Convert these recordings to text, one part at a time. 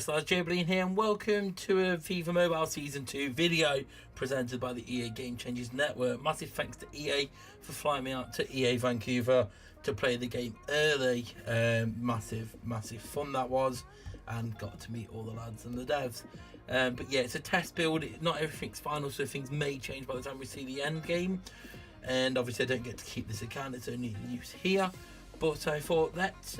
guys, joebiline here and welcome to a FIFA Mobile Season 2 video presented by the EA Game Changers Network. Massive thanks to EA for flying me out to EA Vancouver to play the game early. Massive fun that was, and got to meet all the lads and the devs. But yeah, it's a test build. Not everything's final, so things may change by the time we see the end game. And obviously I don't get to keep this account, it's only in use here. But I thought let's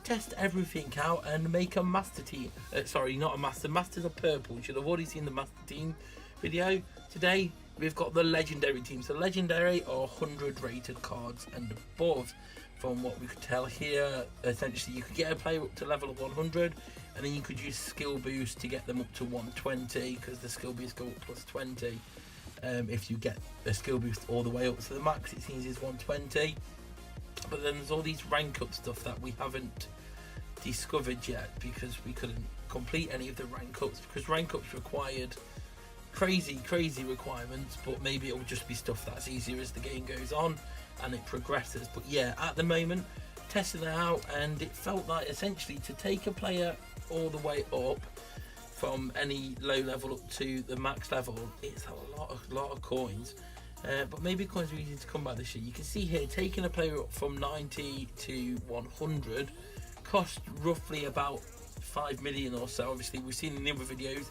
test everything out and make a master team. Sorry, not a master. Masters are purple. You should have already seen the master team video. Today we've got the legendary team. So legendary are 100 rated cards and above. From what we could tell here, essentially you could get a player up to level of 100, and then you could use skill boost to get them up to 120, because the skill boost go up plus 20. If you get a skill boost all the way up to the max, it seems is 120. But then there's all these rank up stuff that we haven't discovered yet, because we couldn't complete any of the rank ups, because rank ups required crazy requirements. But maybe it'll just be stuff that's easier as the game goes on and it progresses. But yeah, at the moment testing it out, and it felt like essentially to take a player all the way up from any low level up to the max level, it's a lot of coins. But maybe coins are easy to come by this year. You can see here, taking a player up from 90 to 100 cost roughly about 5 million or so. Obviously we've seen in the other videos,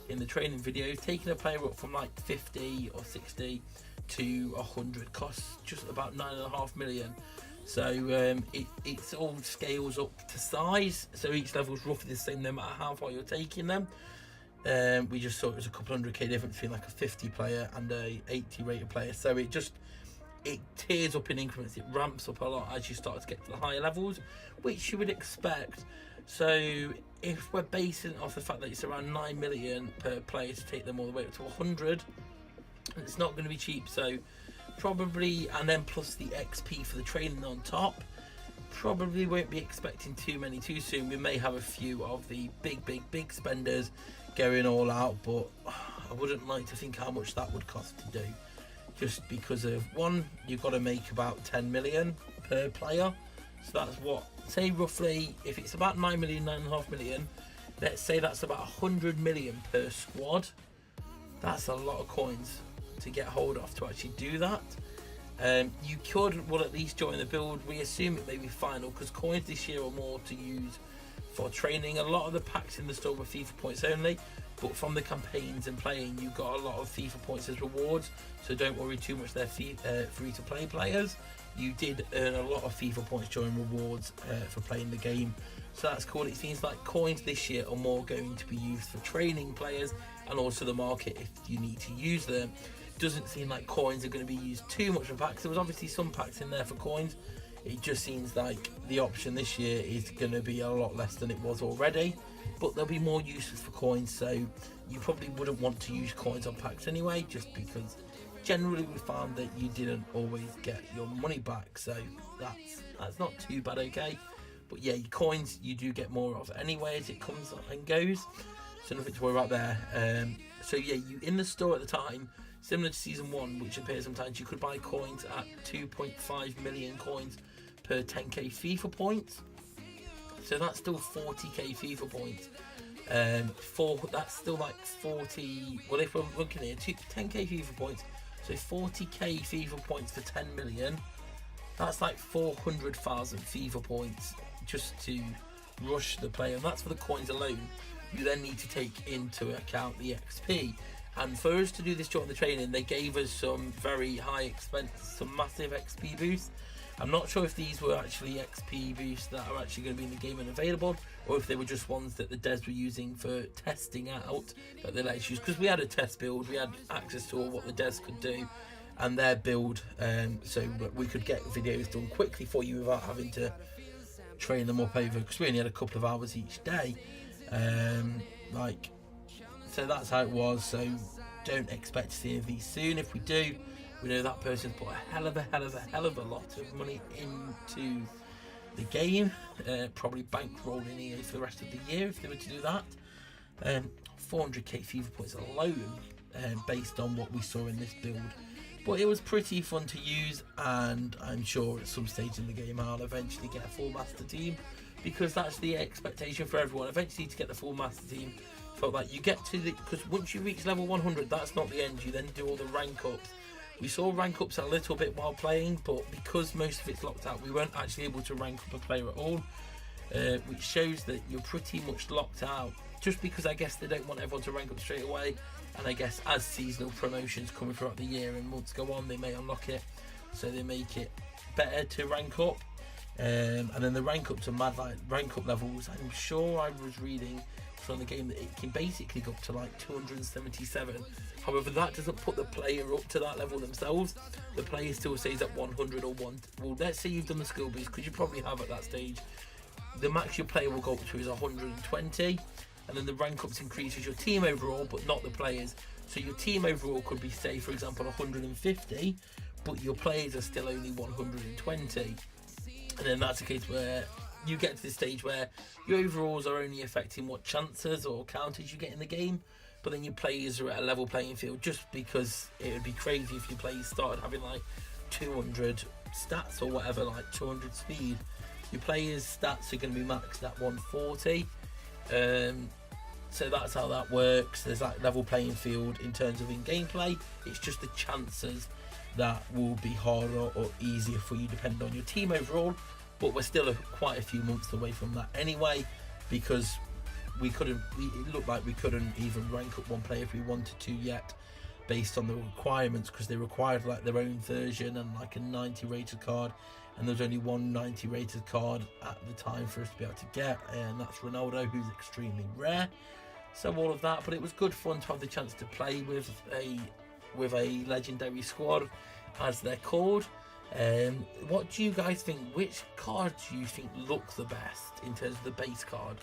in the training videos, taking a player up from like 50 or 60 to 100 costs just about 9.5 million. So it all scales up to size, so each level is roughly the same no matter how far you're taking them. We just thought it was a couple 100k difference between like a 50 player and a 80 rated player, so it tears up in increments. It ramps up a lot as you start to get to the higher levels, which you would expect. So if we're basing it off the fact that it's around 9 million per player to take them all the way up to 100, it's not going to be cheap. So probably, and then plus the XP for the training on top, probably won't be expecting too many too soon. We may have a few of the big spenders going all out, but I wouldn't like to think how much that would cost to do, just because of one, you've got to make about 10 million per player. So that's what, say roughly, if it's about 9 million, 9.5 million, let's say that's about 100 million per squad. That's a lot of coins to get hold of to actually do that. You could, well, at least join the build. We assume it may be final, because coins this year are more to use for training. A lot of the packs in the store were FIFA points only, but from the campaigns and playing, you got a lot of FIFA points as rewards, so don't worry too much. They're free to play players. You did earn a lot of FIFA points during rewards for playing the game, so that's cool. It seems like coins this year are more going to be used for training players, and also the market if you need to use them. Doesn't seem like coins are going to be used too much for packs. There was obviously some packs in there for coins. It just seems like the option this year is going to be a lot less than it was already, but there'll be more uses for coins. So you probably wouldn't want to use coins on packs anyway, just because generally we found that you didn't always get your money back. So that's not too bad, okay? But yeah, your coins you do get more of anyway as it comes and goes, so nothing to worry about there. So yeah, you in the store at the time, similar to season 1, which appears sometimes, you could buy coins at 2.5 million coins per 10k FIFA points. So that's still 40k FIFA points. That's still like 40. Well, if we're looking here, 10k FIFA points, so 40k FIFA points for 10 million. That's like 400,000 FIFA points just to rush the player, and that's for the coins alone. You then need to take into account the XP. And for us to do this during the training, they gave us some very high expense, some massive XP boosts. I'm not sure if these were actually XP boosts that are actually going to be in the game and available, or if they were just ones that the devs were using for testing out that they let us use. Because we had a test build, we had access to all what the devs could do and their build, so we could get videos done quickly for you without having to train them up over, because we only had a couple of hours each day. So that's how it was. So don't expect to see any of these soon. If we do, we know that person's put a hell of a lot of money into the game, probably bankrolling EA for the rest of the year if they were to do that. 400k FIFA points alone, based on what we saw in this build. But it was pretty fun to use, and I'm sure at some stage in the game I'll eventually get a full master team because that's the expectation for everyone. Eventually, to get the full master team, felt like you get to the, because once you reach level 100, that's not the end. You then do all the rank ups. We saw rank ups a little bit while playing, but because most of it's locked out, we weren't actually able to rank up a player at all, which shows that you're pretty much locked out. Just because I guess they don't want everyone to rank up straight away, and I guess as seasonal promotions coming throughout the year and months go on, they may unlock it, so they make it better to rank up. And then the rank ups are mad, like rank up levels. I'm sure I was reading from the game that it can basically go up to like 277. However, that doesn't put the player up to that level themselves. The player still stays at 100 or 1. Well, let's say you've done the skill boost, because you probably have at that stage. The max your player will go up to is 120, and then the rank ups increases your team overall, but not the players. So your team overall could be, say, for example, 150, but your players are still only 120. And then that's a case where you get to the stage where your overalls are only affecting what chances or counters you get in the game, but then your players are at a level playing field, just because it would be crazy if your players started having like 200 stats or whatever, like 200 speed. Your players' stats are going to be maxed at 140. So that's how that works. There's that level playing field in terms of in-game play. It's just the chances that will be harder or easier for you depending on your team overall, but we're still quite a few months away from that anyway, because it looked like we couldn't even rank up one player if we wanted to yet, based on the requirements, because they required like their own version and like a 90 rated card, and there's only one 90 rated card at the time for us to be able to get, and that's Ronaldo, who's extremely rare. So all of that, but it was good fun to have the chance to play with a legendary squad, as they're called. What do you guys think? Which card do you think look the best in terms of the base card?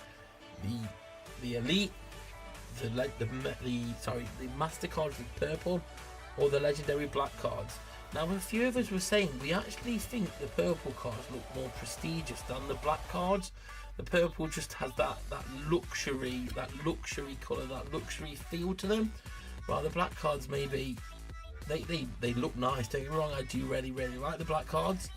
The elite, the master cards with purple, or the legendary black cards? Now, a few of us were saying we actually think the purple cards look more prestigious than the black cards. The purple just has that luxury colour, that luxury feel to them. While the black cards, maybe they look nice, don't get me wrong, I do really like the black cards,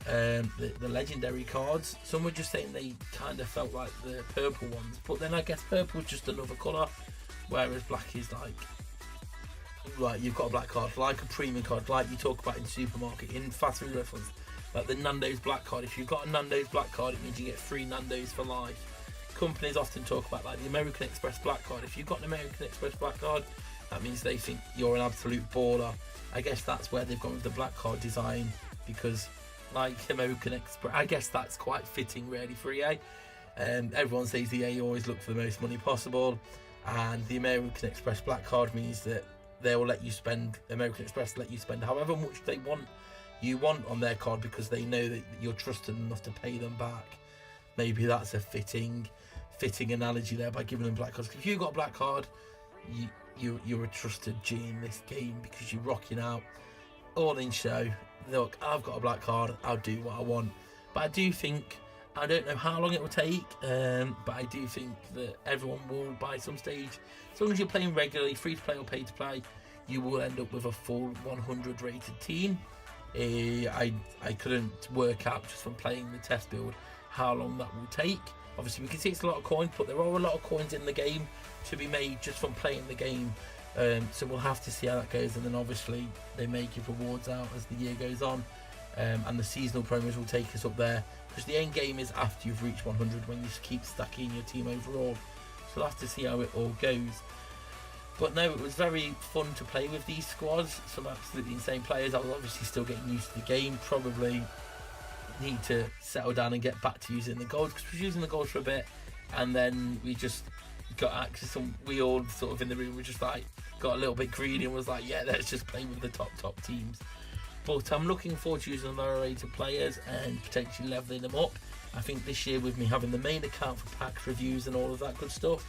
the legendary cards. Some were just saying they kind of felt like the purple ones, but then I guess purple's just another colour, whereas black is like you've got a black card, like a premium card, like you talk about in supermarket, in fast food restaurants, like the Nando's black card. If you've got a Nando's black card, it means you get free Nando's for life. Companies often talk about like the American Express black card. If you've got an American Express black card, that means they think you're an absolute baller. I guess that's where they've gone with the black card design, because like American Express, I guess that's quite fitting really for EA. Everyone says EA always look for the most money possible, and the American Express black card means that they will let you spend, American Express let you spend however much you want on their card, because they know that you're trusted enough to pay them back. Maybe that's a fitting analogy there by giving them black cards. If you've got a black card, you're a trusted G in this game, because you're rocking out all in show. Look, I've got a black card, I'll do what I want. But I do think, I don't know how long it will take, but I do think that everyone will, by some stage, as long as you're playing regularly, free to play or pay to play, you will end up with a full 100 rated team. I couldn't work out just from playing the test build how long that will take. Obviously we can see it's a lot of coins, but there are a lot of coins in the game to be made just from playing the game, so we'll have to see how that goes. And then obviously they may give rewards out as the year goes on, and the seasonal promos will take us up there, because the end game is after you've reached 100, when you keep stacking your team overall. So we'll have to see how it all goes. But no, it was very fun to play with these squads, some absolutely insane players. I was obviously still getting used to the game, probably need to settle down and get back to using the golds, because we were using the golds for a bit, and then we just got access, and we all sort of in the room were just like, got a little bit greedy and was like, yeah, let's just play with the top teams. But I'm looking forward to using lower rated players and potentially leveling them up. I think this year, with me having the main account for packs, reviews and all of that good stuff,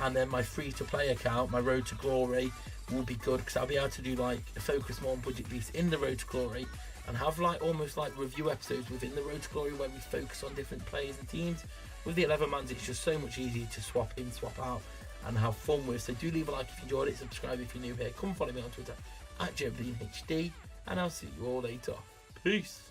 and then my free to play account, my Road to Glory, will be good, because I'll be able to do like focus more on budget beasts in the Road to Glory, and have like almost like review episodes within the Road to Glory where we focus on different players and teams. With the 11 mans, it's just so much easier to swap in, swap out and have fun with. So do leave a like if you enjoyed it, subscribe if you're new here, come follow me on Twitter at joebilinehd, and I'll see you all later. Peace.